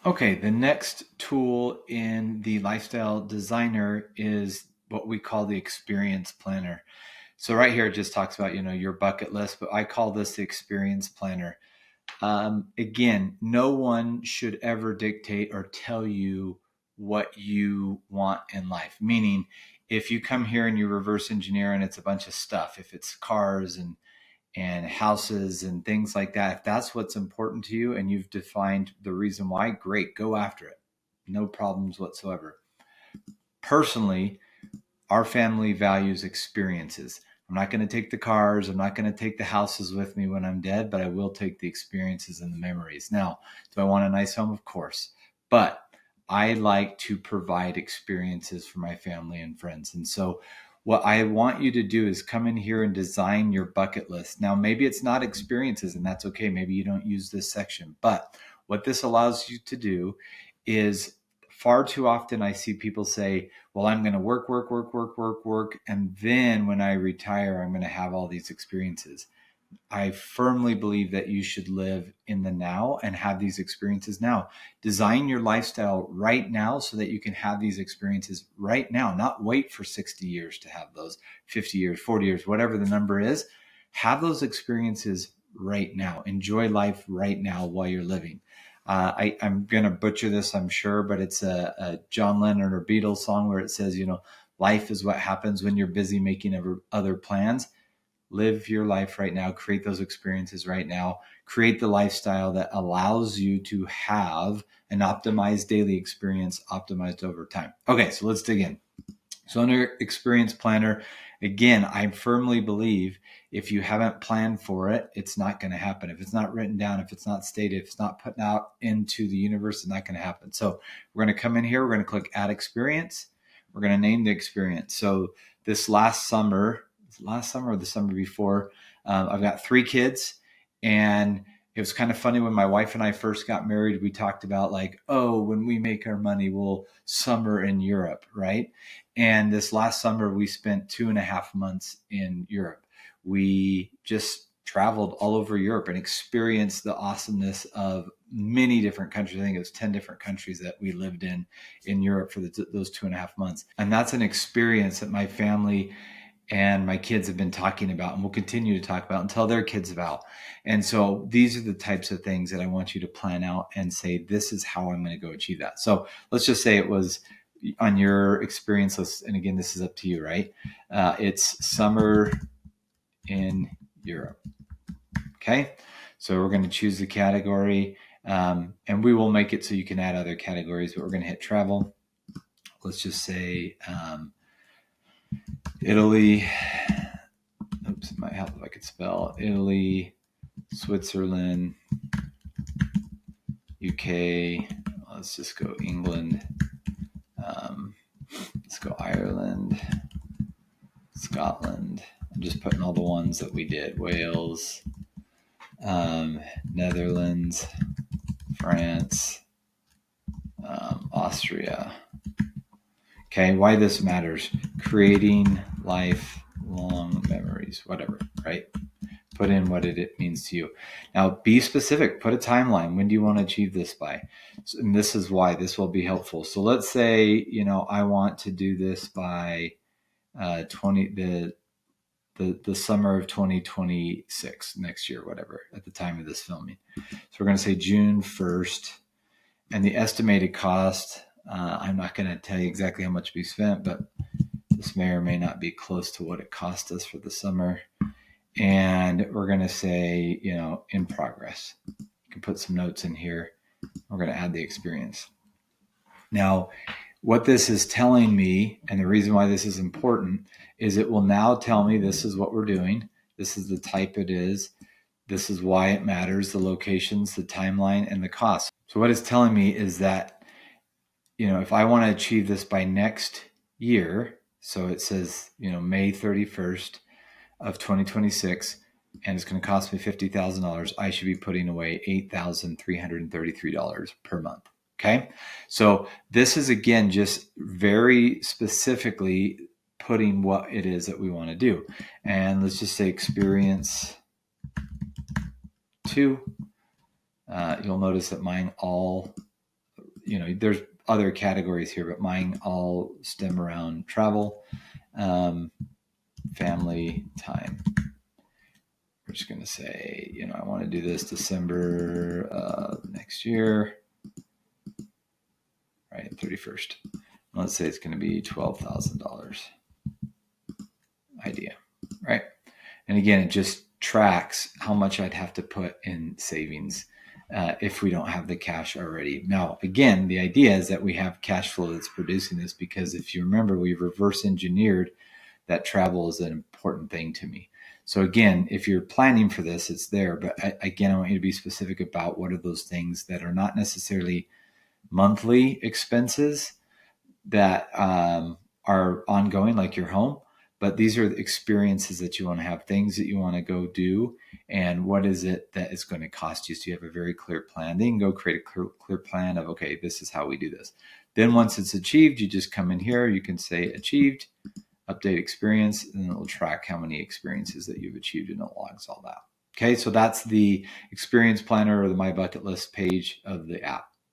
Okay, the next tool in the lifestyle designer is what we call the experience planner. So right here it just talks about, your bucket list, but I call this the experience planner. Again, no one should ever dictate or tell you what you want in life. Meaning, if you come here and you reverse engineer and it's a bunch of stuff, if it's cars and houses and things like that, if that's what's important to you and you've defined the reason why, great, go after it. No problems whatsoever. Personally, our family values experiences. I'm not going to take the cars. I'm not going to take the houses with me when I'm dead, but I will take the experiences and the memories. Now, do I want a nice home? Of course. But I like to provide experiences for my family and friends. And so what I want you to do is come in here and design your bucket list. Now, maybe it's not experiences, and that's okay. Maybe you don't use this section. But what this allows you to do is, far too often I see people say, well, I'm going to work, work, work, work, work, work. And then when I retire, I'm going to have all these experiences. I firmly believe that you should live in the now and have these experiences now. Design your lifestyle right now so that you can have these experiences right now, not wait for 60 years to have those, 50 years, 40 years, whatever the number is. Have those experiences right now. Enjoy life right now while you're living. I'm going to butcher this, I'm sure, but it's a John Lennon or Beatles song where it says, life is what happens when you're busy making other plans. Live your life right now. Create those experiences right now. Create the lifestyle that allows you to have an optimized daily experience, optimized over time. Okay, so let's dig in. So under Experience Planner, again, I firmly believe if you haven't planned for it, it's not going to happen. If it's not written down, if it's not stated, if it's not put out into the universe, it's not going to happen. So we're going to come in here. We're going to click Add Experience. We're going to name the experience. So this last summer or the summer before, I've got 3 kids, and it was kind of funny when my wife and I first got married. We talked about when we make our money, we'll summer in Europe, right? And this last summer, we spent 2.5 months in Europe. We just traveled all over Europe and experienced the awesomeness of many different countries. I think it was 10 different countries that we lived in Europe for those 2.5 months. And that's an experience that my family and my kids have been talking about and will continue to talk about and tell their kids about. And so these are the types of things that I want you to plan out and say, this is how I'm going to go achieve that. So let's just say it was on your experience list. And again, this is up to you, right? It's summer in Europe. Okay. So we're going to choose the category, and we will make it so you can add other categories, but we're going to hit travel. Let's just say, Italy. Oops, it might help if I could spell Italy, Switzerland, UK. Let's just go England. Let's go Ireland, Scotland. I'm just putting all the ones that we did. Wales, Netherlands, France, Austria. Okay, why this matters. Creating lifelong memories, whatever, right? Put in what it means to you. Now, be specific. Put a timeline. When do you want to achieve this by? And this is why this will be helpful. So let's say, I want to do this by the summer of 2026, next year, whatever, at the time of this filming. So we're going to say June 1st. And the estimated cost, I'm not going to tell you exactly how much we spent, but this may or may not be close to what it cost us for the summer. And we're going to say, in progress. You can put some notes in here. We're going to add the experience. Now, what this is telling me, and the reason why this is important, is it will now tell me this is what we're doing. This is the type it is. This is why it matters, the locations, the timeline, and the cost. So what it's telling me is that, if I want to achieve this by next year, so it says, May 31st of 2026, and it's going to cost me $50,000, I should be putting away $8,333 per month. Okay. So this is, again, just very specifically putting what it is that we want to do. And let's just say experience 2. You'll notice that mine all there's other categories here, but mine all stem around travel, family, time. We're just going to say, I want to do this December of next year, right? 31st. Let's say it's going to be $12,000 idea, right? And again, it just tracks how much I'd have to put in savings if we don't have the cash already. Now, again, the idea is that we have cash flow that's producing this, because if you remember, we reverse engineered that travel is an important thing to me. So again, if you're planning for this, it's there. But I want you to be specific about what are those things that are not necessarily monthly expenses that are ongoing, like your home, but these are the experiences that you want to have, things that you want to go do, and what is it that is going to cost you. So you have a very clear plan. Then you can go create a clear plan of, okay, this is how we do this. Then once it's achieved, you just come in here, you can say achieved, update experience, and it'll track how many experiences that you've achieved, and it logs all that. Okay, so that's the experience planner or the My Bucket List page of the app.